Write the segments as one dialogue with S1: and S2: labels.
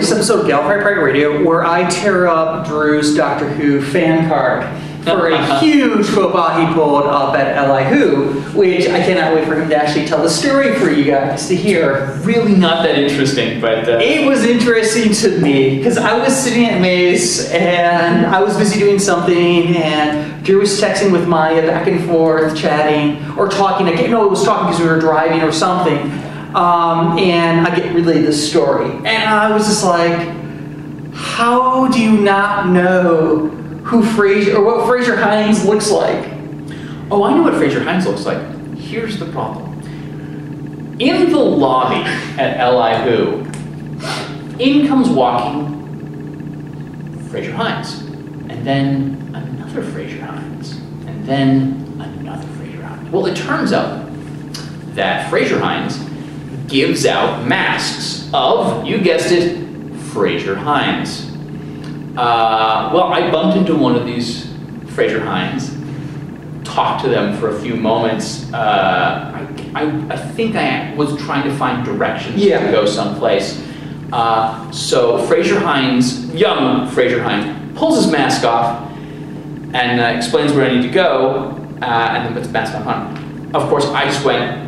S1: latest episode of Gallifrey Pride Radio where I tear up Drew's Doctor Who fan card for a huge faux pas he pulled up at Li Who, which I cannot wait for him to actually tell the story for you guys to hear.
S2: Really not that interesting, but...
S1: It was interesting to me, because I was sitting at Mace, and I was busy doing something, and Drew was texting with Maya back and forth, chatting, or talking. I can't know it was talking because we were driving or something. And I get relayed this story. And I was just like, how do you not know who Frasier, or what Frazer Hines looks like?
S2: Oh, I know what Frazer Hines looks like. Here's the problem. In the lobby at Li Who, in comes walking Frazer Hines, and then another Frazer Hines, and then another Frazer Hines. Well, it turns out that Frazer Hines gives out masks of, you guessed it, Frazer Hines. Well, I bumped into one of these Frazer Hines, talked to them for a few moments. I think I was trying to find directions to go someplace. So Frazer Hines, young Frazer Hines, pulls his mask off and explains where I need to go, and then puts the mask on. Of course, I just went,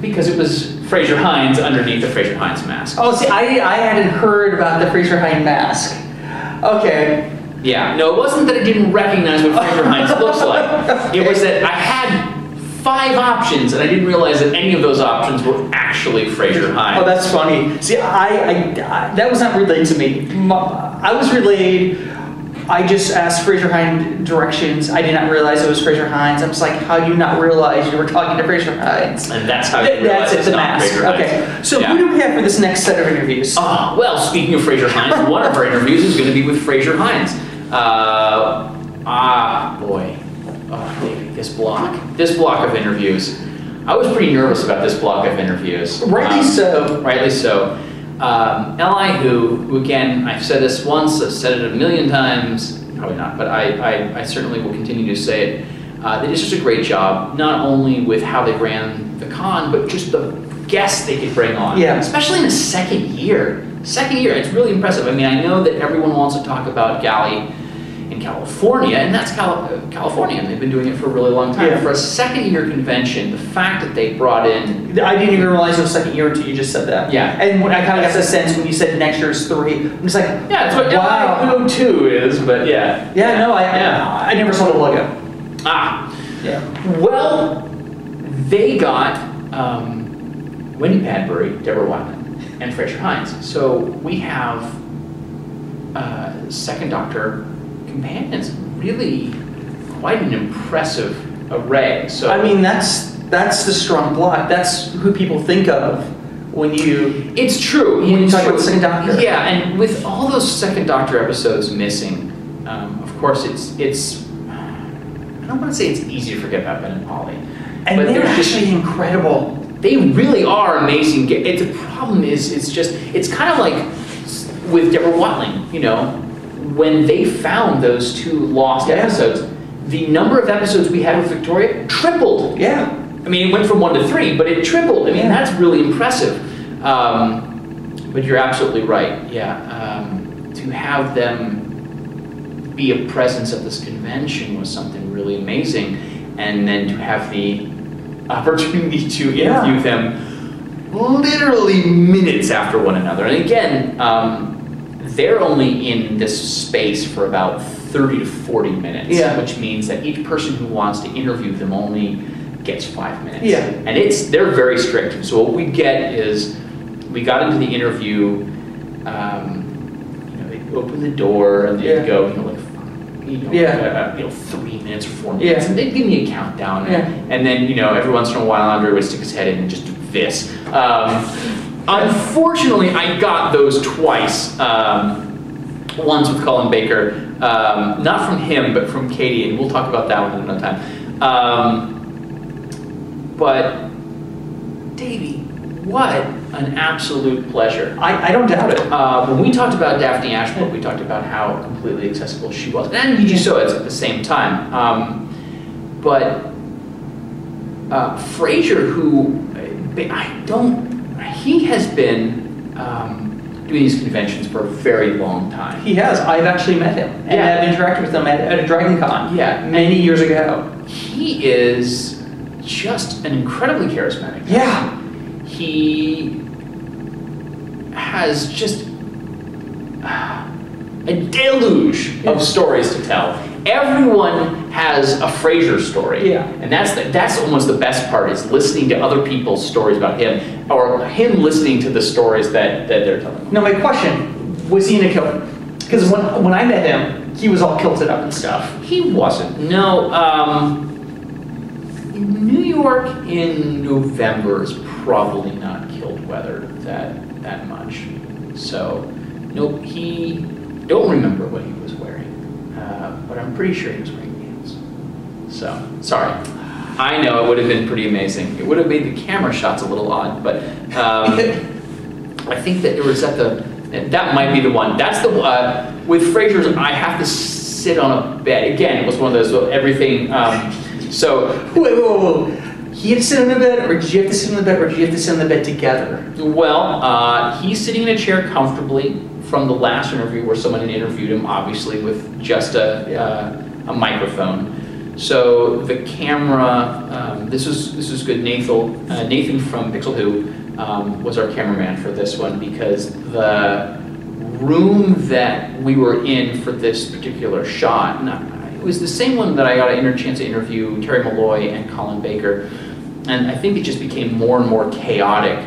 S2: because it was Frazer Hines underneath the Frazer Hines mask.
S1: Oh, see, I hadn't heard about the Frazer Hines mask. Okay.
S2: Yeah, no, it wasn't that I didn't recognize what Frazer Hines looks like. It was that I had 5 options, and I didn't realize that any of those options were actually Frazer Hines.
S1: Oh, that's funny. See, that was not relayed to me. I was relayed. I just asked Frazer Hines directions. I did not realize it was Frazer Hines. I was like, how do you not realize you were talking to Frazer Hines?
S2: And that's how you realize it's not Frazer Hines.
S1: Okay, so who do we have for this next set of interviews?
S2: Well, speaking of Frazer Hines, one of our interviews is going to be with Frazer Hines. Boy. Oh, baby, this block of interviews. I was pretty nervous about this block of interviews.
S1: Rightly so.
S2: Rightly so. Li Who again, I've said this once, I've said it a million times, probably not, but I certainly will continue to say it. They did such a great job, not only with how they ran the con, but just the guests they could bring on.
S1: Yeah.
S2: Especially in the second year. It's really impressive. I mean, I know that everyone wants to talk about Galley in California, and that's California, and they've been doing it for a really long time.
S1: Yeah.
S2: For a second-year convention, the fact that they brought in...
S1: I didn't even realize it was second year until you just said that.
S2: Yeah.
S1: And when I kind of got the sense when you said next year's 3, I'm just like,
S2: yeah, that's what
S1: wow.
S2: Li Who 2 is, but yeah.
S1: Yeah, no, I never saw the logo.
S2: Yeah. Well, they got Wendy Padbury, Deborah Watling, and Frazer Hines. So we have Second Doctor companions, really quite an impressive array. So
S1: I mean, that's the strong block. That's who people think of when you...
S2: It's true.
S1: When you talk about the Second Doctor.
S2: Yeah, and with all those Second Doctor episodes missing, of course it's I don't want to say it's easy to forget about Ben and Polly.
S1: And
S2: but
S1: they're actually incredible.
S2: They really are amazing. The problem is, it's kind of like with Deborah Watling, you know, when they found those 2 lost episodes, the number of episodes we had with Victoria tripled.
S1: Yeah.
S2: I mean, it went from 1 to 3, but it tripled. I mean, that's really impressive. But you're absolutely right. Yeah. To have them be a presence at this convention was something really amazing. And then to have the opportunity to interview them literally minutes after one another. And again, they're only in this space for about 30 to 40 minutes, which means that each person who wants to interview them only gets 5 minutes. Yeah. And they're very strict. So what we get is, we got into the interview, you know, they open the door and they'd go, you know, like, 3 minutes or 4 minutes, and they'd give me a countdown, and then, you know, every once in a while Andre would stick his head in and just do this. Unfortunately, I got those twice. Once with Colin Baker, not from him, but from Katie, and we'll talk about that one another time. But Davey, what an absolute pleasure.
S1: I don't doubt it.
S2: When we talked about Daphne Ashbrook, we talked about how completely accessible she was, and Gigi Soitz at the same time. But Frasier, who he has been doing these conventions for a very long time.
S1: He has. I've actually met him and I've interacted with him at a Dragon Con many years ago.
S2: He is just an incredibly charismatic guy.
S1: Yeah.
S2: He has just a deluge of stories to tell. Everyone has a Frasier story.
S1: Yeah.
S2: And that's almost the best part, is listening to other people's stories about him, or him listening to the stories that they're telling.
S1: Now my question, was he in a kilt? Because when I met him, he was all kilted up and stuff.
S2: He wasn't. No. In New York in November is probably not kilt weather that much. So, nope, he don't remember what he was wearing, but I'm pretty sure he was wearing pants. So, sorry. I know it would have been pretty amazing. It would have made the camera shots a little odd, but I think that it was that might be the one. That's the with Frasier's. I have to sit on a bed. Again, it was one of those everything. So
S1: whoa. He had to sit on the bed, or did you have to sit on the bed, or did you have to sit on the bed together?
S2: Well, he's sitting in a chair comfortably from the last interview where someone had interviewed him, obviously with just a microphone. So the camera, this was good. Nathan from Pixel Who was our cameraman for this one, because the room that we were in for this particular shot, it was the same one that I got a chance to interview Terry Malloy and Colin Baker, and I think it just became more and more chaotic.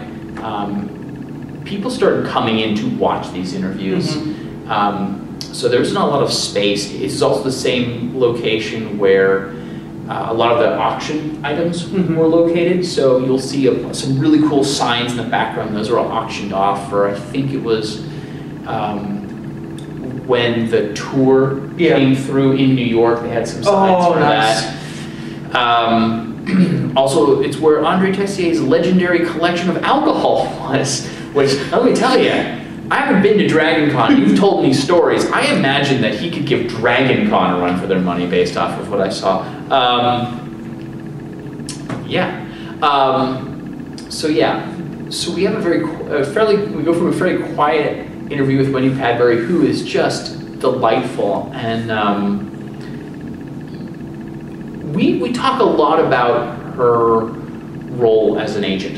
S2: People started coming in to watch these interviews, so there's not a lot of space. It's also the same location where a lot of the auction items were located, so you'll see some really cool signs in the background. Those are all auctioned off for, I think it was when the tour came through in New York, they had some signs for that. Also, it's where Andre Tessier's legendary collection of alcohol was, which, let me tell you, I haven't been to Dragon Con. You've told me stories. I imagine that he could give Dragon Con a run for their money based off of what I saw. So we have we go from a very quiet interview with Wendy Padbury, who is just delightful, and we talk a lot about her role as an agent,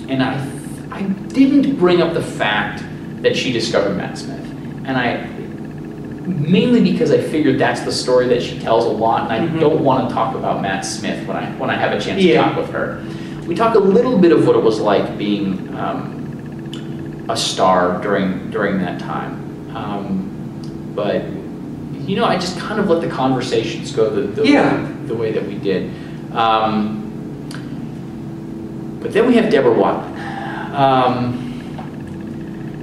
S2: and I didn't bring up the fact that she discovered Matt Smith, and mainly because I figured that's the story that she tells a lot, and I don't want to talk about Matt Smith when I have a chance to talk with her. We talk a little bit of what it was like being a star during that time, but I just kind of let the conversations go the way that we did. But then we have Deborah Watling.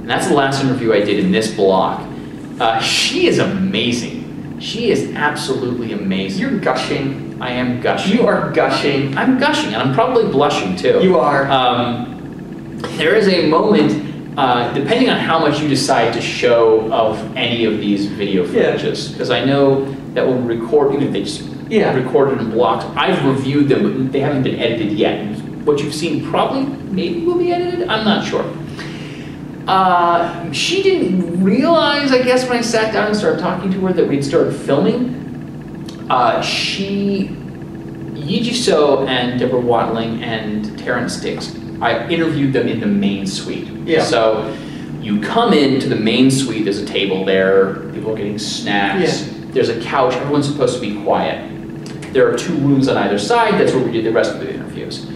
S2: And that's the last interview I did in this block. She is amazing. She is absolutely amazing.
S1: You're gushing.
S2: I am gushing.
S1: You are gushing.
S2: I'm gushing, and I'm probably blushing too.
S1: You are.
S2: There is a moment, depending on how much you decide to show of any of these video footages, because I know that when we record, even if they just recorded in blocks, I've reviewed them, but they haven't been edited yet. What you've seen probably maybe will be edited. I'm not sure. She didn't realize, I guess, when I sat down and started talking to her that we'd started filming. Yiji So and Deborah Watling and Terrence Dix, I interviewed them in the main suite.
S1: Yeah.
S2: So you come into the main suite, there's a table there, people are getting snacks, there's a couch, everyone's supposed to be quiet. There are 2 rooms on either side, that's where we did the rest of the interviews.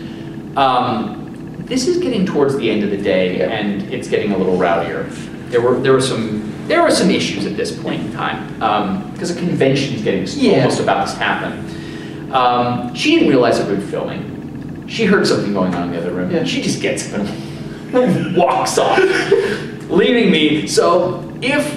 S2: This is getting towards the end of the day, and it's getting a little rowdier. There were some issues at this point in time, because a convention is getting almost about to happen. She didn't realize that we were filming. She heard something going on in the other room. She just gets up and walks off, leaving me. So if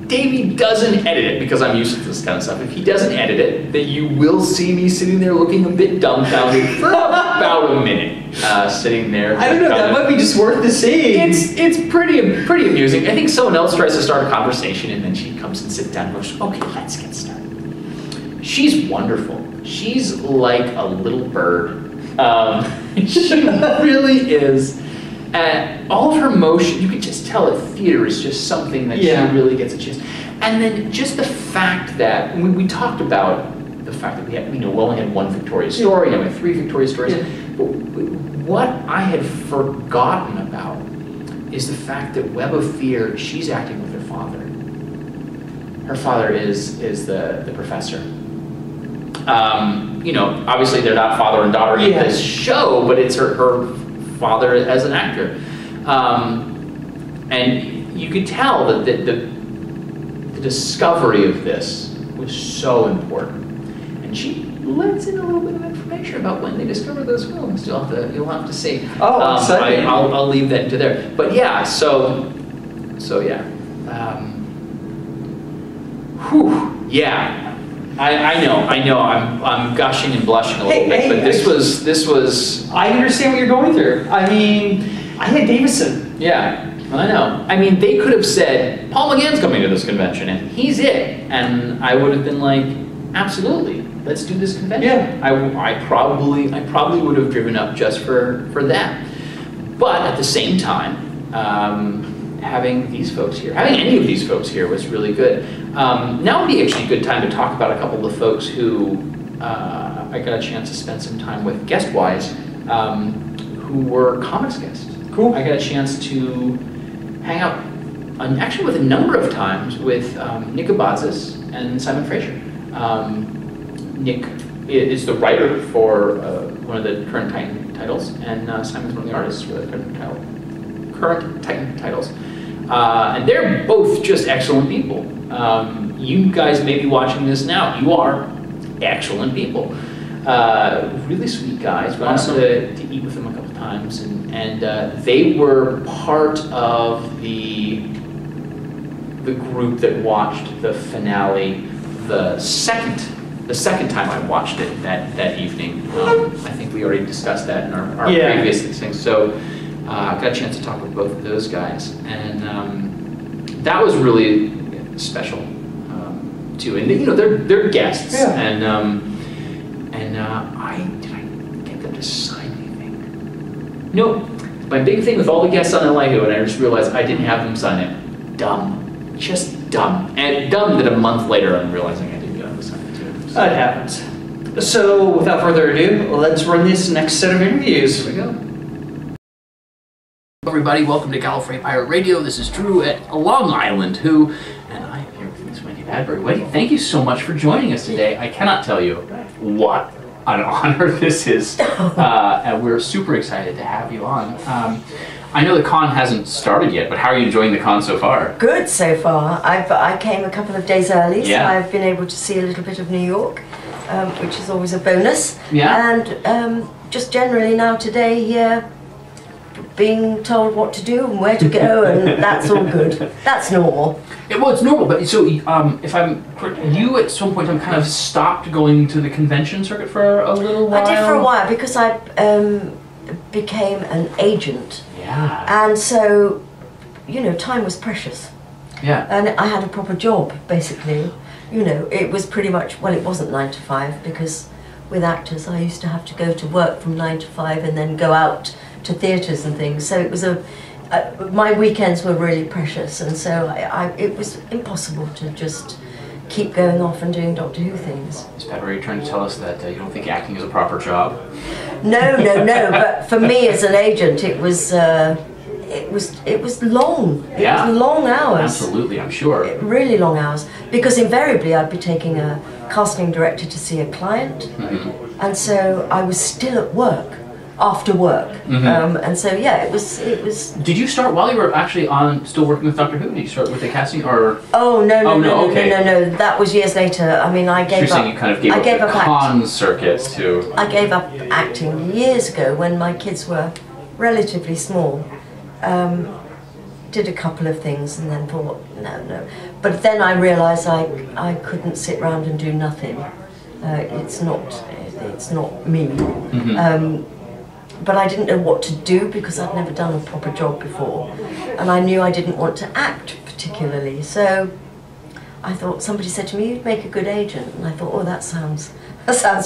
S2: Davey doesn't edit it, because I'm used to this kind of stuff, if he doesn't edit it, then you will see me sitting there looking a bit dumbfounded for about a minute, sitting there.
S1: I don't know, that might be just worth the seeing.
S2: It's pretty amusing. I think someone else tries to start a conversation, and then she comes and sits down and goes, okay, let's get started. She's wonderful. She's like a little bird. She really is. all of her motion, you could just tell that theater is just something that she really gets a chance. And then just the fact that, we talked about the fact that we only had one Victoria story, now we have 3 Victoria stories. But what I had forgotten about is the fact that Web of Fear, she's acting with her father. Her father is the professor. Obviously they're not father and daughter in this show, but it's her father as an actor. And you could tell that the discovery of this was so important. And she lets in a little bit of information about when they discovered those films. You'll have to see.
S1: Oh, exciting.
S2: I'll leave that into there. But yeah, so yeah. Yeah. I know. I'm gushing and blushing a little bit, but this was.
S1: I understand what you're going through. I mean, I had Davison.
S2: Yeah. I know. I mean, they could have said, Paul McGann's coming to this convention, and he's it. And I would have been like, absolutely, let's do this convention.
S1: Yeah.
S2: I probably would have driven up just for that. But at the same time, having these folks here, having any of these folks here was really good. Now would be actually a good time to talk about a couple of the folks who I got a chance to spend some time with guest-wise, who were comics guests.
S1: Cool.
S2: I got a chance to hang out, actually with a number of times, with Nick Abadzis and Simon Fraser. Nick is the writer for one of the current Titan titles, and Simon's one of the artists for the current Titan titles. And they're both just excellent people. You guys may be watching this now. You are excellent people. Really sweet guys. Went out to eat with them a couple times, and they were part of the group that watched the finale the second time I watched it that evening. I think we already discussed that in our previous things. So I got a chance to talk with both of those guys, and that was really special too. And they're guests, and did I get them to sign anything? No. My big thing with all the guests on LIHO, and I just realized I didn't have them sign it. Dumb. Just dumb. And dumb that a month later I'm realizing I didn't get them to sign it too. So.
S1: That happens. So without further ado, let's run this next set of interviews.
S2: Here we go. Hello everybody, welcome to Gallifrey Pirate Radio. This is Drew at Long Island, and I am here with Miss Wendy Padbury. Wendy, thank you so much for joining us today. I cannot tell you what an honor this is, and we're super excited to have you on. I know the con hasn't started yet, but how are you enjoying the con so far?
S3: Good so far. I came a couple of days early, so I've been able to see a little bit of New York, which is always a bonus.
S2: Yeah.
S3: And just generally now today here, being told what to do and where to go, and that's all good. That's normal.
S2: Well, it's normal, but so if I'm correct, you at some point in time kind of stopped going to the convention circuit for a little while?
S3: I did for a while because I became an agent.
S2: Yeah.
S3: And so, time was precious.
S2: Yeah.
S3: And I had a proper job, basically. It was pretty much, well, it wasn't 9 to 5, because with actors I used to have to go to work from 9 to 5 and then go out to theatres and things. So it was my weekends were really precious, and so it was impossible to just keep going off and doing Doctor Who things.
S2: Ms. Padbury, you're trying to tell us that you don't think acting is a proper job?
S3: No, but for me as an agent, it was long. It was long hours.
S2: Absolutely, I'm sure.
S3: Really long hours, because invariably I'd be taking a casting director to see a client, and so I was still at work after work, and so it was.
S2: Did you start while you were actually still working with Doctor Who? Did you start with the casting, or?
S3: Oh no!
S2: Okay.
S3: No. That was years later. I mean, I gave up.
S2: You're saying you kind of gave up the con circuits too.
S3: I gave up acting years ago when my kids were relatively small. Did a couple of things and then thought no. But then I realised I couldn't sit around and do nothing. It's not me. But I didn't know what to do because I'd never done a proper job before, and I knew I didn't want to act particularly. So I thought, somebody said to me, "You'd make a good agent," and I thought, "Oh, that sounds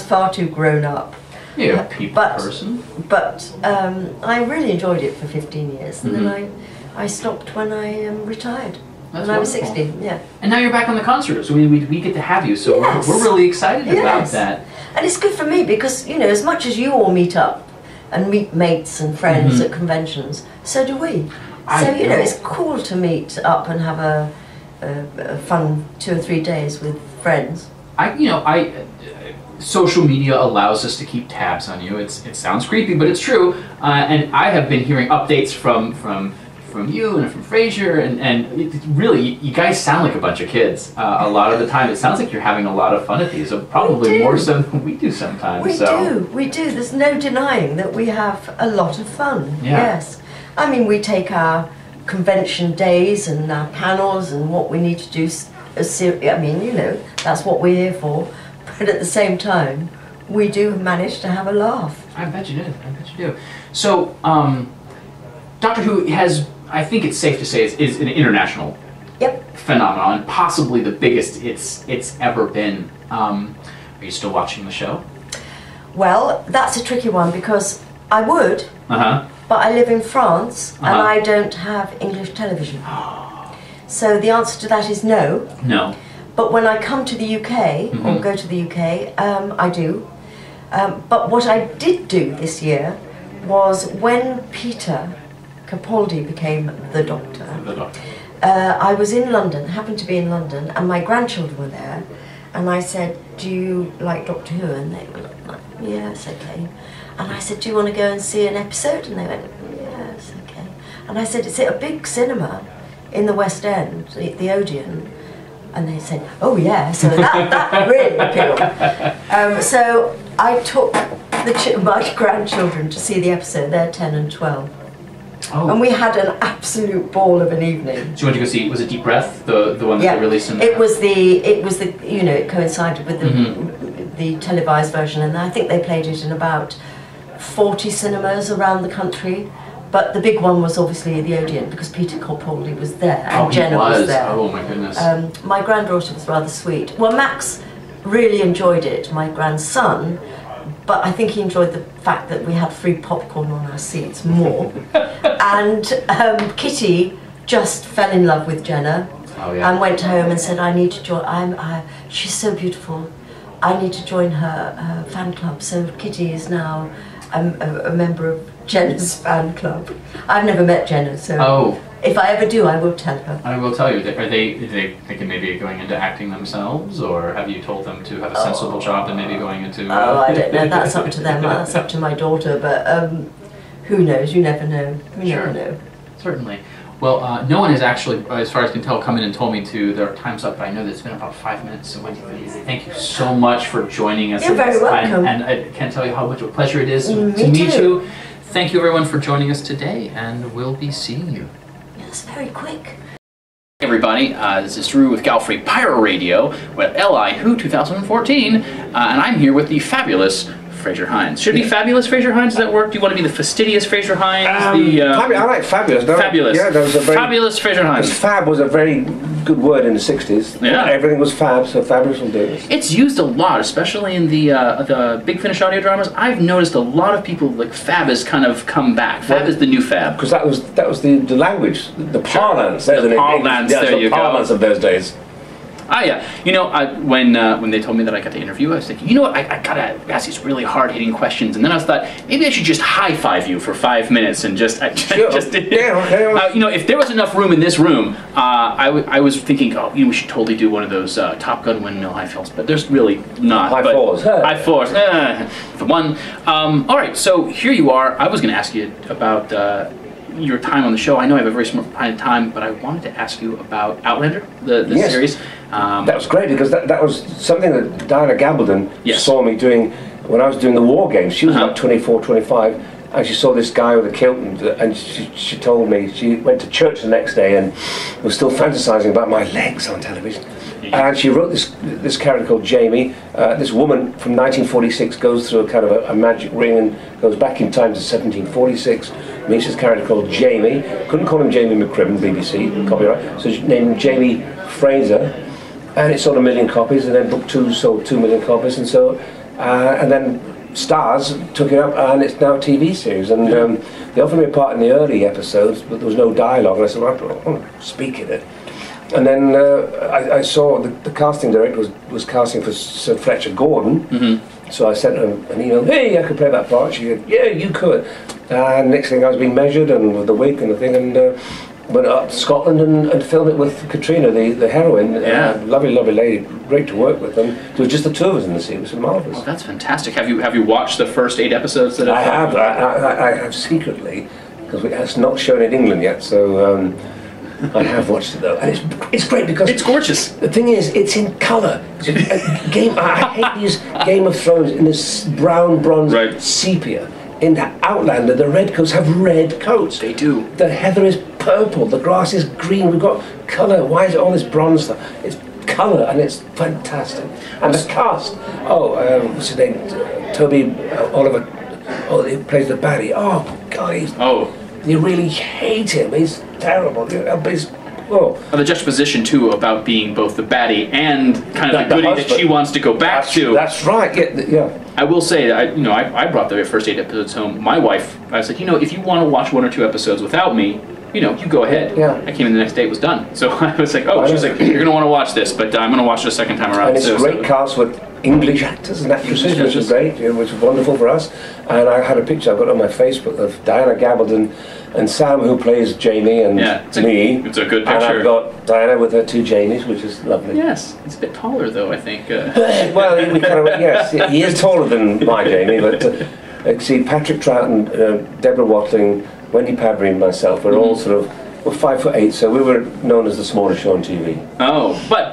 S3: far too grown up."
S2: You're a people person.
S3: But I really enjoyed it for 15 years, and then I stopped when I retired.
S2: That's
S3: when I was
S2: wonderful.
S3: 60, yeah.
S2: And now you're back on the concert, so we get to have you, so we're really excited about that.
S3: And it's good for me because, you know, as much as you all meet up and meet mates and friends at conventions, so do we. So, you know, it's cool to meet up and have a fun 2 or 3 days with friends.
S2: Social media allows us to keep tabs on you. It sounds creepy, but it's true. And I have been hearing updates from you and from Frasier, and really, you guys sound like a bunch of kids. A lot of the time, it sounds like you're having a lot of fun at these, so probably more so than we do sometimes.
S3: We do. There's no denying that we have a lot of fun.
S2: Yeah.
S3: Yes. I mean, we take our convention days and our panels and what we need to do. I mean, you know, that's what we're here for. But at the same time, we do manage to have a laugh.
S2: I bet you do. So, Doctor Who has, I think it's safe to say, is an international phenomenon, and possibly the biggest it's ever been. Are you still watching the show?
S3: Well, that's a tricky one because I would,
S2: but
S3: I live in France and I don't have English television. So the answer to that is no.
S2: No.
S3: But when I come to the UK, or go to the UK, I do. But what I did do this year was when Peter Capaldi became the Doctor, I was in London, happened to be in London, and my grandchildren were there, and I said, do you like Doctor Who? And they were like, yes, okay. And I said, do you want to go and see an episode? And they went, yes, okay. And I said, it's at a big cinema in the West End, the Odeon. And they said, oh yeah, so that really appealed. So I took my grandchildren to see the episode. They're 10 and 12. Oh. And we had an absolute ball of an evening.
S2: So you went to go see, was it Deep Breath, the one that they released in
S3: it was the, you know, it coincided with the televised version, and I think they played it in about 40 cinemas around the country. But the big one was obviously the Odeon because Peter Capaldi was there and Jenna was there.
S2: Oh my goodness.
S3: My granddaughter was rather sweet. Well, Max really enjoyed it, my grandson, but I think he enjoyed the fact that we had free popcorn on our seats more. And Kitty just fell in love with Jenna and went home and said, I need to join, she's so beautiful, I need to join her fan club. So Kitty is now a member of Jenna's fan club. I've never met Jenna, so if I ever do, I will tell her.
S2: I will tell you. Are they thinking maybe going into acting themselves, or have you told them to have a sensible job and maybe going into...
S3: I don't know. That's up to them. That's up to my daughter, but who knows? You never know. You never know.
S2: Certainly. Well, no one has actually, as far as I can tell, come in and told me their time's up, but I know that it's been about 5 minutes, so Wendy, thank you so much for joining us.
S3: You're very welcome.
S2: And I can't tell you how much of a pleasure it is to meet you. Thank you everyone for joining us today, and we'll be seeing you.
S3: That's very quick.
S2: Hey everybody, this is Drew with Gallifrey Pyro Radio with LI Who 2014, and I'm here with the fabulous Frazer Hines. Should it be fabulous Frazer Hines? Does that work? Do you want to be the fastidious Frazer Hines?
S4: I like fabulous.
S2: Fabulous.
S4: Yeah, that was a very,
S2: fabulous Frazer Hines.
S4: Fab was a very good word in the 60s.
S2: Yeah.
S4: Everything was fab, so fabulous will do.
S2: It's used a lot, especially in the Big Finish audio dramas. I've noticed a lot of people, like, fab has kind of come back. Fab is the new fab.
S4: Because that was the language, the parlance.
S2: The parlance, there you go.
S4: The parlance of those days.
S2: Yeah. You know, when they told me that I got to interview, I was thinking, you know what, I gotta ask these really hard-hitting questions, and then I thought, maybe I should just high-five you for 5 minutes and just
S4: Sure. Yeah, okay.
S2: You know, if there was enough room in this room, I was thinking, oh, you know, we should totally do one of those Top Gun windmill high fills, but there's really not.
S4: High fours.
S2: High fours. The one. All right, so here you are. I was going to ask you about your time on the show. I know I have a very small time, but I wanted to ask you about Outlander, the series.
S4: That was great because that was something that Diana Gabaldon saw me doing when I was doing the War Games. She was like 24, 25, and she saw this guy with a kilt, and she told me she went to church the next day and was still fantasizing about my legs on television. And she wrote this character called Jamie. This woman from 1946 goes through a kind of a magic ring and goes back in time to 1746. Meets this character called Jamie. Couldn't call him Jamie McCrimmon, BBC, copyright. So she named him Jamie Frazer. And it sold 1 million copies, and then book 2 sold 2 million copies, and so, and then stars took it up, and it's now a TV series. And they offered me a part in the early episodes, but there was no dialogue. And I said, well, I want to speak in it. And then I saw the casting director was casting for Sir Fletcher Gordon. So I sent her an email, hey, I could play that part. She said, yeah, you could. And next thing I was being measured, and with the wig and the thing, and went up to Scotland and filmed it with Katrina, the heroine. Lovely, lovely lady, great to work with. And it was just the two of us in the scene. It was marvellous.
S2: Oh, that's fantastic. Have you watched the first 8 episodes? That
S4: I have secretly, because it's not shown in England yet, so I have watched it though, and it's great because
S2: it's gorgeous.
S4: The thing is, it's in colour. I hate these Game of Thrones in this brown, bronze, sepia. In Outlander, the redcoats have red coats.
S2: They do.
S4: The heather is purple. The grass is green. We've got colour. Why is it all this bronze stuff? It's colour, and it's fantastic. And the cast. What's his name? Toby Oliver. Oh, he plays the baddie. Oh God, you really hate him. He's terrible.
S2: The juxtaposition too about being both the baddie and kind of the goodie that she wants to go back to.
S4: That's right. Yeah.
S2: I will say that I brought the first 8 episodes home. My wife, I was like, if you want to watch 1 or 2 episodes without me, you go ahead.
S4: Yeah.
S2: I came in the next day, it was done. So I was like, she's like, you're gonna want to watch this, but I'm gonna watch it a second time around.
S4: And it's a great cast with English actors and actresses, which is great, which is wonderful for us. And I had a picture I've got on my Facebook of Diana Gabaldon and Sam, who plays Jamie, and me.
S2: It's a good picture.
S4: And I've got Diana with her 2 Jamies, which is lovely.
S2: Yes, it's a bit taller though, I think.
S4: Well, yes, he is taller than my Jamie, but see, Patrick Trout and Deborah Watling, Wendy Padbury and myself, we're all sort of, we're 5'8", so we were known as the smallest show on TV.
S2: Oh, but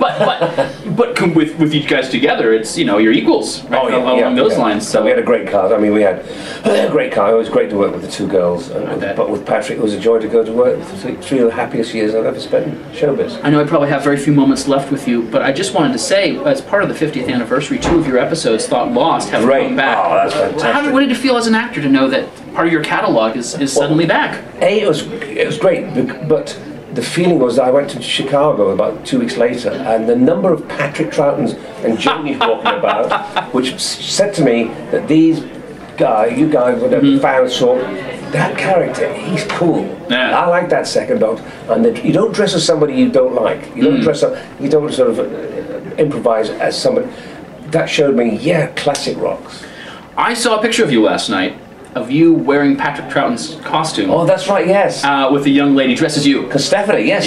S2: with you guys together, it's you're equals along those lines.
S4: So we had a great cast. I mean, we had a great cast. It was great to work with the 2 girls, but with Patrick, it was a joy to go to work with 3 of the happiest years I've ever spent in showbiz.
S2: I know I probably have very few moments left with you, but I just wanted to say, as part of the 50th anniversary, 2 of your episodes, Thought Lost, have come back.
S4: Oh, that's fantastic.
S2: What did it feel as an actor to know that part of your catalog is suddenly back?
S4: It was great, but the feeling was that I went to Chicago about 2 weeks later, and the number of Patrick Troutons and Jamies walking about, which said to me that you guys, whatever, fans saw that character, he's cool. I like that second Doctor, and you don't dress as somebody you don't like. You don't dress up. You don't sort of improvise as somebody. That showed me, classic rocks.
S2: I saw a picture of you last night, of you wearing Patrick Troughton's costume.
S4: Oh, that's right, yes.
S2: With a young lady dressed as you.
S4: Because Stephanie, yes,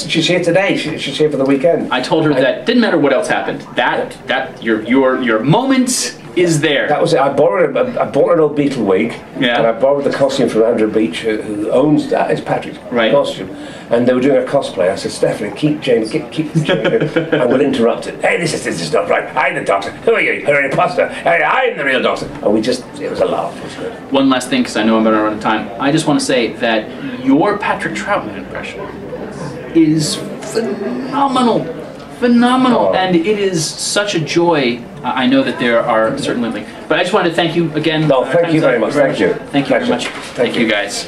S4: she's here today. She's here for the weekend.
S2: I told her that didn't matter what else happened. That your moment is there.
S4: That was it. I bought an old Beatle wig, and I borrowed the costume from Andrew Beach, who owns that. It's Patrick's costume. And they were doing a cosplay. I said, Stephanie, keep Jamie, keep Jamie, and we'll interrupt it. Hey, this is not right. I'm the Doctor. Who are you? You're an imposter. Hey, I'm the real Doctor. And it was a laugh. It was good.
S2: One last thing, because I know I'm going to run out of time. I just want to say that your Patrick Troughton impression is phenomenal. And it is such a joy. I know that there are certainly, but I just wanted to thank you again.
S4: No, thank you very much. Thank you.
S2: Thank you very much. Thank you guys.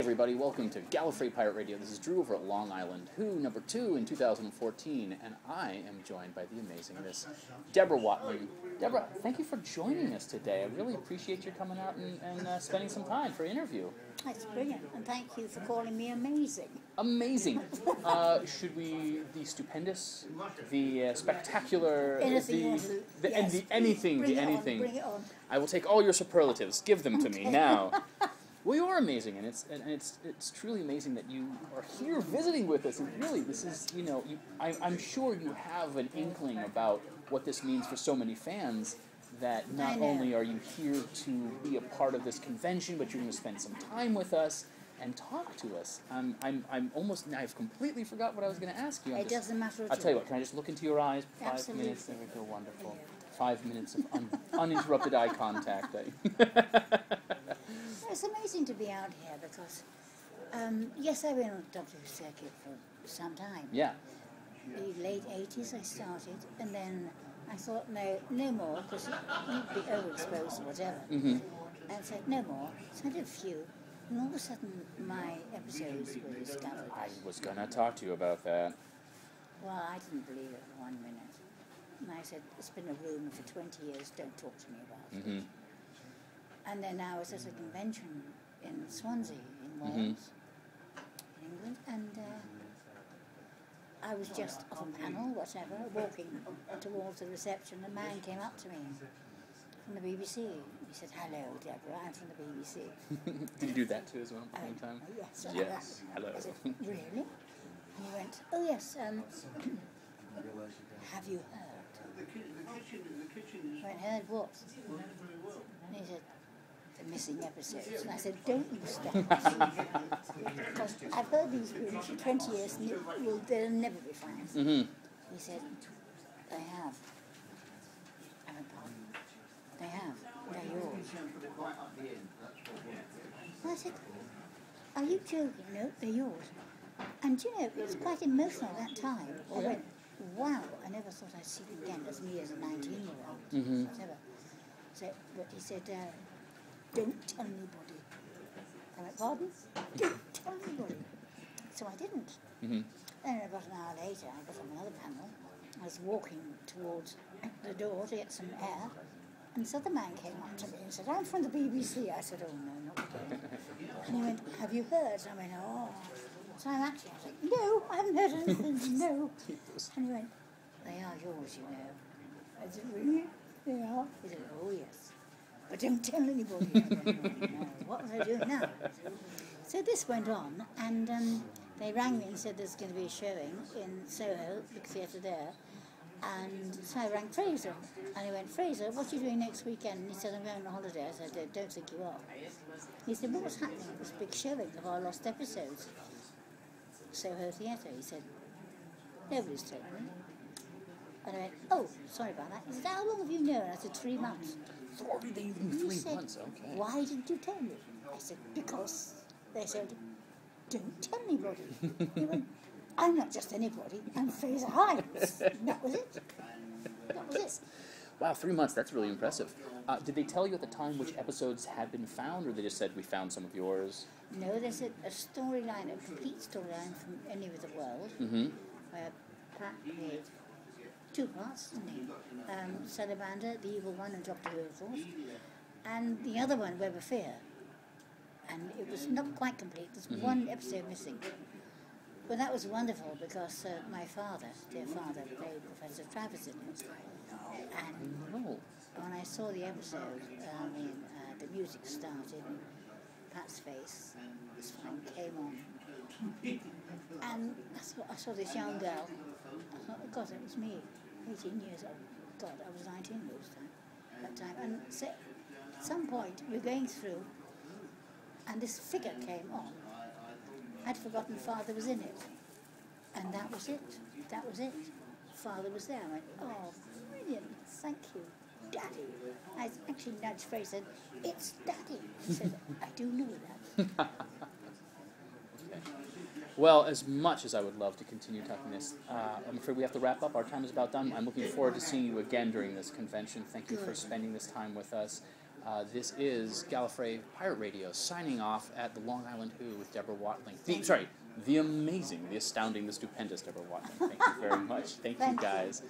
S2: Everybody, welcome to Gallifrey Pirate Radio. This is Drew over at Long Island, Who #2 in 2014, and I am joined by the amazing Miss Deborah Watling. Deborah, thank you for joining us today. I really appreciate you coming out and spending some time for an interview.
S5: That's brilliant, and thank you for calling me amazing.
S2: Amazing. Should we, the stupendous, the spectacular,
S5: anything.
S2: The anything.
S5: Bring it on.
S2: I will take all your superlatives. Give them to me now. Well, you are amazing, and it's truly amazing that you are here visiting with us. And really, this is I'm sure you have an inkling about what this means for so many fans. That not only are you here to be a part of this convention, but you're going to spend some time with us and talk to us. I've completely forgot what I was going to ask you.
S5: It doesn't matter at all.
S2: I'll tell you what. Can I just look into your eyes for 5
S5: Absolutely.
S2: minutes? There we go. Wonderful. 5 minutes of uninterrupted eye contact.
S5: It's amazing to be out here because, yes, I've been on the Doctor Who circuit for some time.
S2: Yeah.
S5: The late 80s I started, and then I thought, no more, because you'd be overexposed or whatever. And I said, no more. So I did a few, and all of a sudden my episodes were discovered.
S2: I was going to talk to you about that.
S5: Well, I didn't believe it for 1 minute. And I said, it's been a rumour for 20 years, don't talk to me about it.
S2: Mm-hmm.
S5: And then I was at a convention in Swansea, in Wales, in England, and I was just off a panel, whatever, walking towards the reception. A man came up to me from the BBC. He said, hello, Deborah, I'm from the BBC.
S2: Did you do that too as well at the same time?
S5: Yes.
S2: Yes. Hello.
S5: I said, really? And he went, oh yes, have you heard? I went, heard what? And he said, the missing episodes. And I said, don't you stop. Because I've heard these rumours for 20 years and they'll never be found.
S2: Mm-hmm.
S5: He said, they have. I went, pardon? They have. They're yours. And I said, are you joking? No, they're yours. And you know, it was quite emotional at that time. I went, wow, I never thought I'd see them again. As me as a 19-year-old.
S2: Mm-hmm.
S5: Whatever. So, but he said, don't tell anybody. I went, pardon? Don't tell anybody. So I didn't.
S2: Mm-hmm.
S5: Then about an hour later, I got on another panel. I was walking towards the door to get some air, and this other man came up to me and said, I'm from the BBC. I said, oh no, not again. And he went, have you heard? I went, oh. So I was like, no, I haven't heard anything, no. And he went, they are yours, you know. I said, really? They are? He said, oh yes. But don't tell anybody. I went, oh, no. What was I doing now? So this went on, and they rang me and said there's going to be a showing in Soho, big theatre there. And so I rang Frazer, and he went, Frazer, what are you doing next weekend? And he said, I'm going on holiday. I said, don't think you are. He said, well, what's happening at this big showing of our lost episodes? Soho Theatre. He said, nobody's told me. And I went, oh, sorry about that. He said, how long have you known? I said, 3 months.
S2: Sorry, they even
S5: He
S2: 3
S5: said,
S2: months, okay.
S5: why didn't you tell me? I said, because they said, don't tell anybody. He went, I'm not just anybody, I'm Frazer Hines. And that was it. That was it.
S2: Wow, 3 months, that's really impressive. Did they tell you at the time which episodes had been found, or they just said, we found some of yours?
S5: No, they said a storyline, a complete storyline from Any with the World, where Pat played 2 parts, didn't he? Salamander, the evil one, and Doctor Who, of course. And the other one, Web of Fear. And it was not quite complete. There's one episode missing. Well, that was wonderful because my father, dear father, played Professor Travis in it. And when I saw the episode, the music started, Pat's face, this one came on. And I saw this young girl. I thought, oh God, that was me, 18 years old. God, I was 19 that time. And so, at some point, we were going through, and this figure came on. I'd forgotten Father was in it. And that was it. That was it. Father was there. I went, oh, brilliant, thank you, Daddy. I actually nudged Fraser and said, it's Daddy. He said, I do know that.
S2: Okay. Well, as much as I would love to continue talking this, I'm afraid we have to wrap up. Our time is about done. I'm looking forward to seeing you again during this convention. Thank you for spending this time with us. This is Gallifrey Pirate Radio signing off at the Long Island Who with Deborah Watling. The amazing, the astounding, the stupendous Deborah Watling. Thank you very much. Thank you, guys.